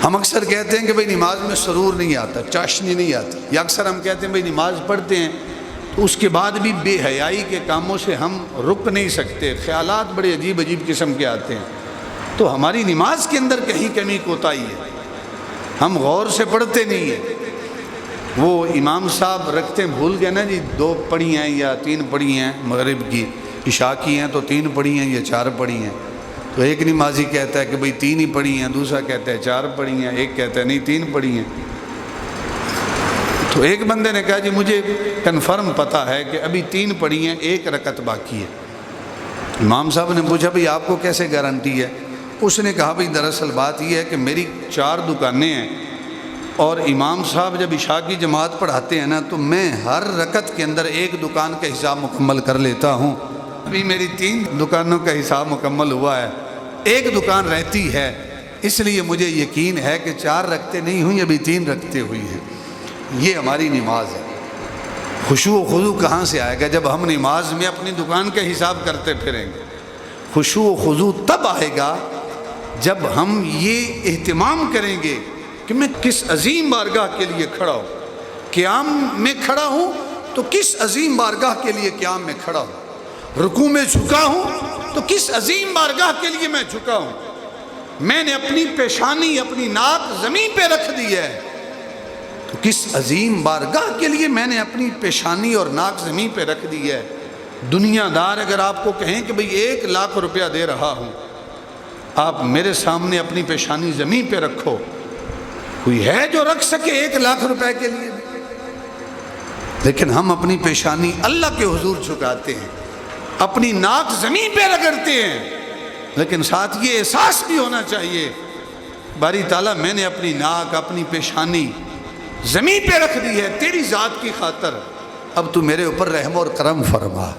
ہم اکثر کہتے ہیں کہ بھئی نماز میں سرور نہیں آتا، چاشنی نہیں آتی، یا اکثر ہم کہتے ہیں بھئی نماز پڑھتے ہیں تو اس کے بعد بھی بے حیائی کے کاموں سے ہم رک نہیں سکتے، خیالات بڑے عجیب عجیب قسم کے آتے ہیں۔ تو ہماری نماز کے اندر کہیں کمی کوتاہی ہے، ہم غور سے پڑھتے نہیں ہیں۔ وہ امام صاحب رکھتے ہیں، بھول گئے نا جی 2 پڑھی ہیں یا 3 پڑھی ہیں، مغرب کی، عشاء کی ہیں تو 3 پڑھی ہیں یا 4 پڑھی ہیں۔ تو ایک نمازی کہتا ہے کہ بھئی 3 ہی پڑھی ہیں، دوسرا کہتا ہے 4 پڑھی ہیں، ایک کہتا ہے نہیں 3 پڑھی ہیں۔ تو ایک بندے نے کہا جی مجھے کنفرم پتہ ہے کہ ابھی 3 پڑھی ہیں، 1 رکعت باقی ہے۔ امام صاحب نے پوچھا بھئی آپ کو کیسے گارنٹی ہے؟ اس نے کہا بھئی دراصل بات یہ ہے کہ میری 4 دکانیں ہیں، اور امام صاحب جب عشاء کی جماعت پڑھاتے ہیں نا تو میں ہر رکعت کے اندر 1 دکان کا حساب مکمل کر لیتا ہوں۔ ابھی میری 3 دکانوں کا حساب مکمل ہوا ہے، 1 دکان رہتی ہے، اس لیے مجھے یقین ہے کہ 4 رکعتیں نہیں ہوئی، ابھی 3 رکعتیں ہوئی ہیں۔ یہ ہماری نماز ہے۔ خشوع و خضوع کہاں سے آئے گا؟ جب ہم نماز میں اپنی دکان کا حساب کرتے پھریں گے۔ خشوع و خضوع تب آئے گا جب ہم یہ اہتمام کریں گے کہ میں کس عظیم بارگاہ کے لیے کھڑا ہوں، قیام میں کھڑا ہوں تو کس عظیم بارگاہ کے لیے قیام میں کھڑا ہوں، رکوع میں جھکا ہوں تو کس عظیم بارگاہ کے لیے میں جھکا ہوں، میں نے اپنی پیشانی اپنی ناک زمین پہ رکھ دی ہے تو کس عظیم بارگاہ کے لیے میں نے اپنی پیشانی اور ناک زمین پہ رکھ دی ہے۔ دنیا دار اگر آپ کو کہیں کہ بھئی 1 لاکھ روپیہ دے رہا ہوں، آپ میرے سامنے اپنی پیشانی زمین پہ رکھو، کوئی ہے جو رکھ سکے 1 لاکھ روپے کے لیے؟ لیکن ہم اپنی پیشانی اللہ کے حضور جھکاتے ہیں، اپنی ناک زمین پہ رگڑتے ہیں، لیکن ساتھ یہ احساس بھی ہونا چاہیے باری تعالیٰ میں نے اپنی ناک اپنی پیشانی زمین پہ رکھ دی ہے تیری ذات کی خاطر، اب تو میرے اوپر رحم اور کرم فرما۔